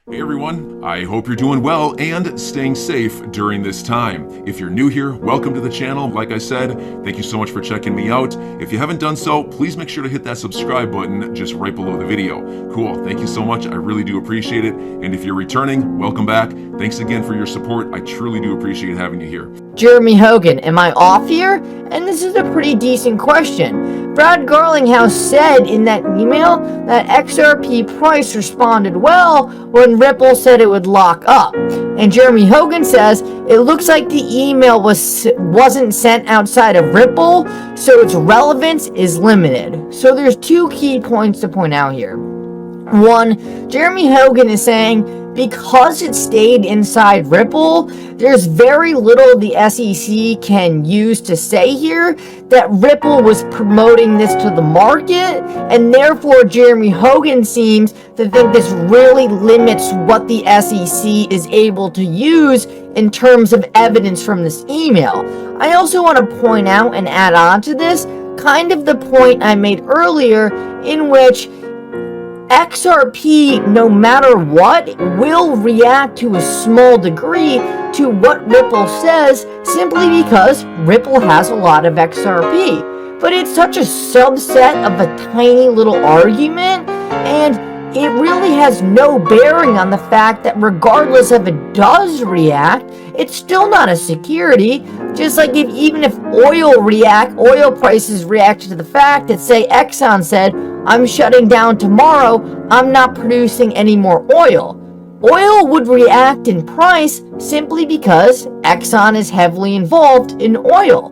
Hey everyone, I hope you're doing well and staying safe during this time. If you're new here, welcome to the channel. Like I said, thank you so much for checking me out. If you haven't done so, please make sure to hit that subscribe button just right below the video. Cool, thank you so much. I really do appreciate it. And if you're returning, welcome back. Thanks again for your support. I truly do appreciate having you here. Jeremy Hogan, am I off here? And this is a pretty decent question. Brad Garlinghouse said in that email that XRP price responded well when Ripple said it would lock up. And Jeremy Hogan says it looks like the email wasn't sent outside of Ripple, so its relevance is limited. So there's two key points to point out here. One, Jeremy Hogan is saying because it stayed inside Ripple, there's very little the SEC can use to say here that Ripple was promoting this to the market, and therefore Jeremy Hogan seems to think this really limits what the SEC is able to use in terms of evidence from this email. I also want to point out and add on to this kind of the point I made earlier, in which XRP, no matter what, will react to a small degree to what Ripple says simply because Ripple has a lot of XRP. But it's such a subset of a tiny little argument, and it really has no bearing on the fact that regardless if it does react, it's still not a security. Just like even if oil prices react to the fact that, say, Exxon said, I'm shutting down tomorrow, I'm not producing any more oil. Oil would react in price simply because Exxon is heavily involved in oil.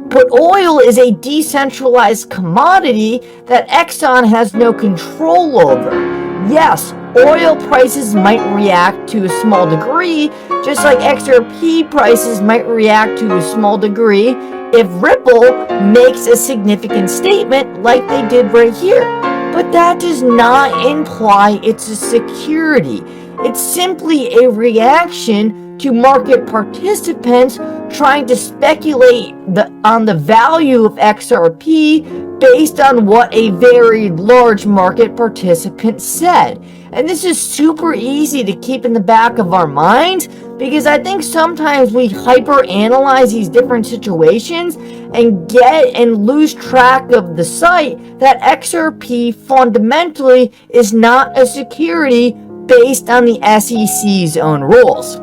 But oil is a decentralized commodity that Exxon has no control over. Yes, oil prices might react to a small degree, just like XRP prices might react to a small degree if Ripple makes a significant statement like they did right here. But that does not imply it's a security. It's simply a reaction to market participants trying to speculate on the value of XRP based on what a very large market participant said. And this is super easy to keep in the back of our minds, because I think sometimes we hyper-analyze these different situations and lose track of the sight that XRP fundamentally is not a security based on the SEC's own rules.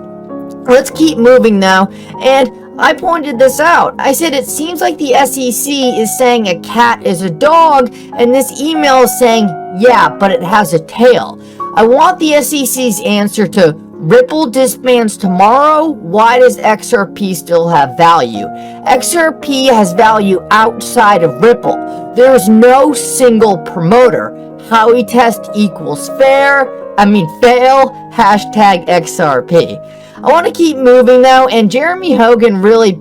Let's keep moving now, and I pointed this out. I said it seems like the SEC is saying a cat is a dog, and this email is saying, yeah, but it has a tail. I want the SEC's answer to Ripple disbands tomorrow. Why does XRP still have value? XRP has value outside of Ripple. There is no single promoter. Howey test equals fail, hashtag XRP. I want to keep moving now, and Jeremy Hogan really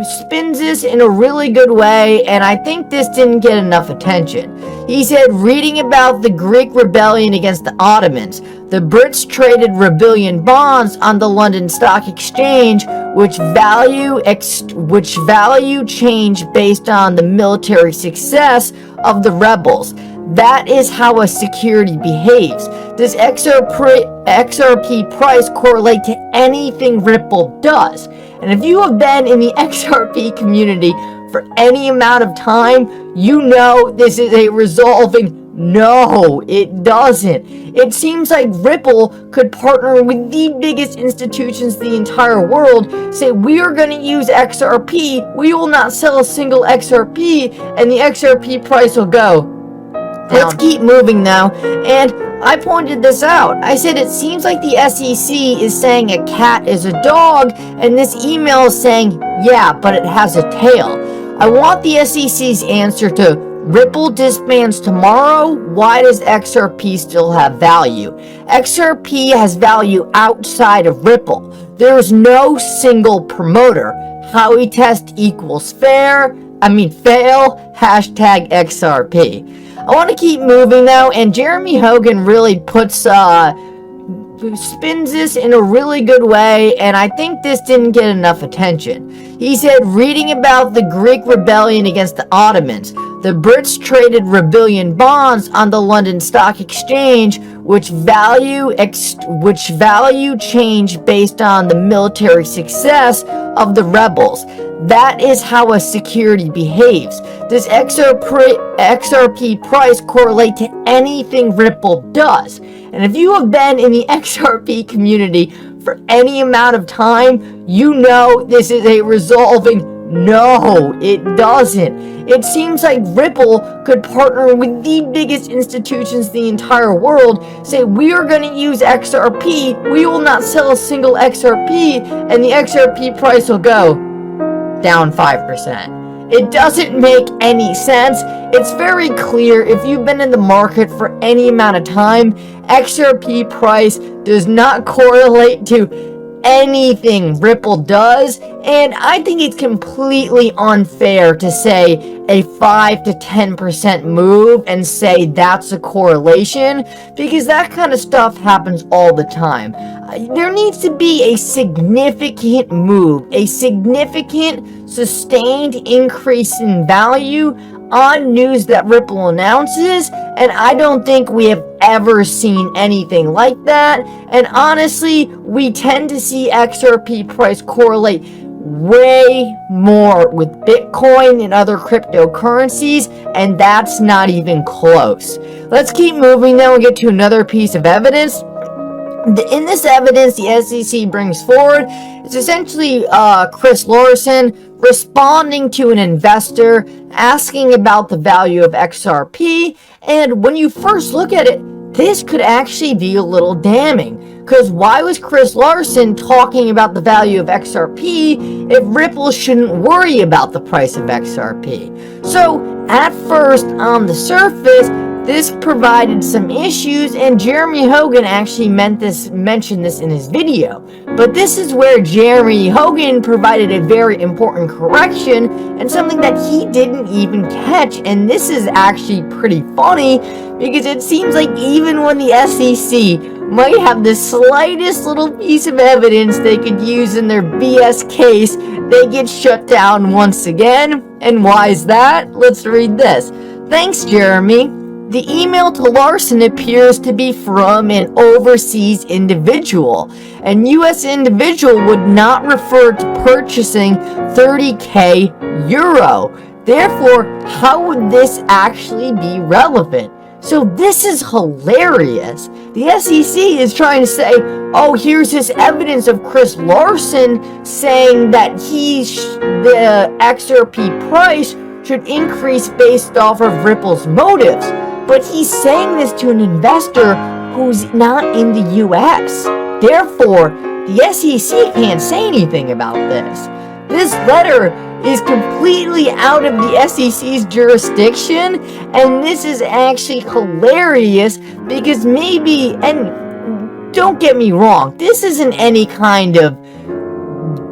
spins this in a really good way, and I think this didn't get enough attention. He said, reading about the Greek rebellion against the Ottomans, the Brits traded rebellion bonds on the London Stock Exchange, which value changed based on the military success of the rebels. That is how a security behaves. Does XRP price correlate to anything Ripple does? And if you have been in the XRP community for any amount of time, you know this is a resolving no, it doesn't. It seems like Ripple could partner with the biggest institutions in the entire world, say we are going to use XRP, we will not sell a single XRP, and the XRP price will go. Let's keep moving now, and I pointed this out. I said it seems like the SEC is saying a cat is a dog, and this email is saying, yeah, but it has a tail. I want the SEC's answer to Ripple disbands tomorrow. Why does XRP still have value? XRP has value outside of Ripple. There is no single promoter. Howey test equals fail, hashtag XRP. I want to keep moving now, and Jeremy Hogan really spins this in a really good way, and I think this didn't get enough attention. He said, reading about the Greek rebellion against the Ottomans, the Brits traded rebellion bonds on the London Stock Exchange, which value change based on the military success of the rebels. That is how a security behaves. Does XRP price correlate to anything Ripple does? And if you have been in the XRP community for any amount of time, you know this is a resolving no, it doesn't. It seems like Ripple could partner with the biggest institutions in the entire world, say we are going to use XRP, we will not sell a single XRP, and the XRP price will go down 5%. It doesn't make any sense. It's very clear if you've been in the market for any amount of time, XRP price does not correlate to anything Ripple does, and I think it's completely unfair to say a 5 to 10% move and say that's a correlation, because that kind of stuff happens all the time. There needs to be a significant move, a significant sustained increase in value on news that Ripple announces, and I don't think we have ever seen anything like that. And honestly, we tend to see XRP price correlate way more with Bitcoin and other cryptocurrencies, and that's not even close. Let's keep moving, then we'll get to another piece of evidence. In this evidence the SEC brings forward, it's essentially Chris Larson responding to an investor asking about the value of XRP, and when you first look at it, this could actually be a little damning. Because why was Chris Larson talking about the value of XRP if Ripple shouldn't worry about the price of XRP? So, at first, on the surface, this provided some issues, and Jeremy Hogan actually mentioned this in his video. But this is where Jeremy Hogan provided a very important correction and something that he didn't even catch. And this is actually pretty funny because it seems like even when the SEC might have the slightest little piece of evidence they could use in their BS case, they get shut down once again. And why is that? Let's read this. Thanks, Jeremy. The email to Larson appears to be from an overseas individual. An U.S. individual would not refer to purchasing 30k euro. Therefore, how would this actually be relevant? So this is hilarious. The SEC is trying to say, oh, here's this evidence of Chris Larson saying that the XRP price should increase based off of Ripple's motives. But he's saying this to an investor who's not in the U.S. Therefore, the SEC can't say anything about this. This letter is completely out of the SEC's jurisdiction, and this is actually hilarious because maybe, and don't get me wrong, this isn't any kind of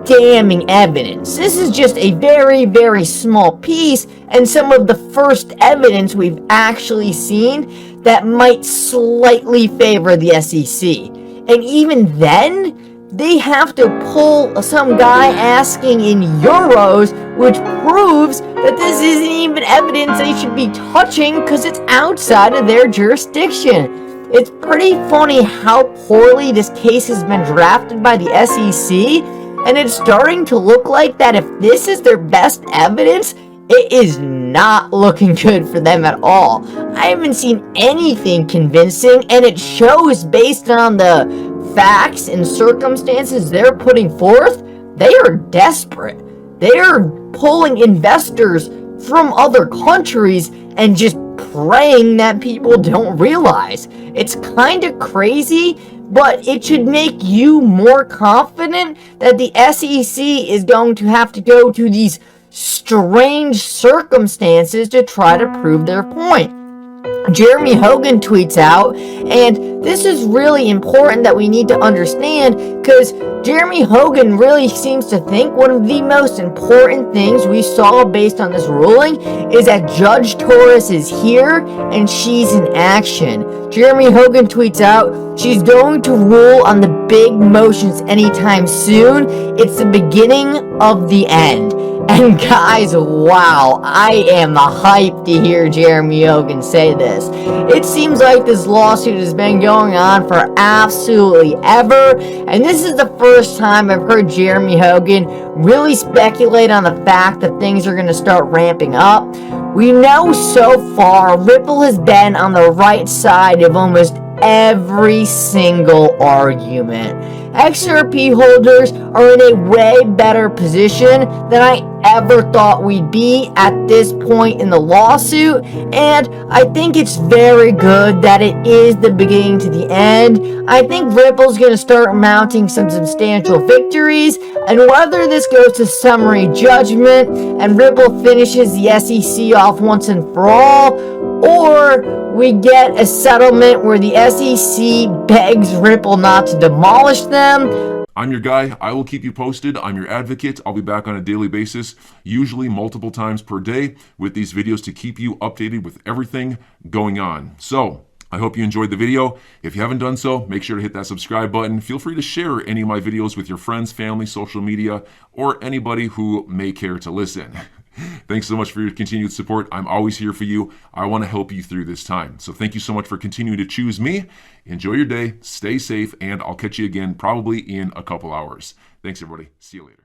damning evidence. This is just a very, very small piece and some of the first evidence we've actually seen that might slightly favor the SEC. And even then, they have to pull some guy asking in euros, which proves that this isn't even evidence they should be touching because it's outside of their jurisdiction. It's pretty funny how poorly this case has been drafted by the SEC. And it's starting to look like that if this is their best evidence, it is not looking good for them at all. I haven't seen anything convincing, and it shows based on the facts and circumstances they're putting forth. They are desperate. They are pulling investors from other countries and just praying that people don't realize. It's kind of crazy, but it should make you more confident that the SEC is going to have to go to these strange circumstances to try to prove their point. Jeremy Hogan tweets out, and this is really important that we need to understand because Jeremy Hogan really seems to think one of the most important things we saw based on this ruling is that Judge Torres is here and she's in action. Jeremy Hogan tweets out, she's going to rule on the big motions anytime soon. It's the beginning of the end. And guys, wow, I am hyped to hear Jeremy Hogan say this. It seems like this lawsuit has been going on for absolutely ever, and this is the first time I've heard Jeremy Hogan really speculate on the fact that things are going to start ramping up. We know so far Ripple has been on the right side of almost every single argument. XRP holders are in a way better position than I ever thought we'd be at this point in the lawsuit, and I think it's very good that it is the beginning to the end. I think Ripple's going to start mounting some substantial victories, and whether this goes to summary judgment and Ripple finishes the SEC off once and for all, or we get a settlement where the SEC begs Ripple not to demolish them. I'm your guy. I will keep you posted. I'm your advocate. I'll be back on a daily basis, usually multiple times per day, with these videos to keep you updated with everything going on. So I hope you enjoyed the video. If you haven't done so, make sure to hit that subscribe button. Feel free to share any of my videos with your friends, family, social media, or anybody who may care to listen. Thanks so much for your continued support. I'm always here for you. I want to help you through this time. So thank you so much for continuing to choose me. Enjoy your day, stay safe, and I'll catch you again probably in a couple hours. Thanks, everybody. See you later.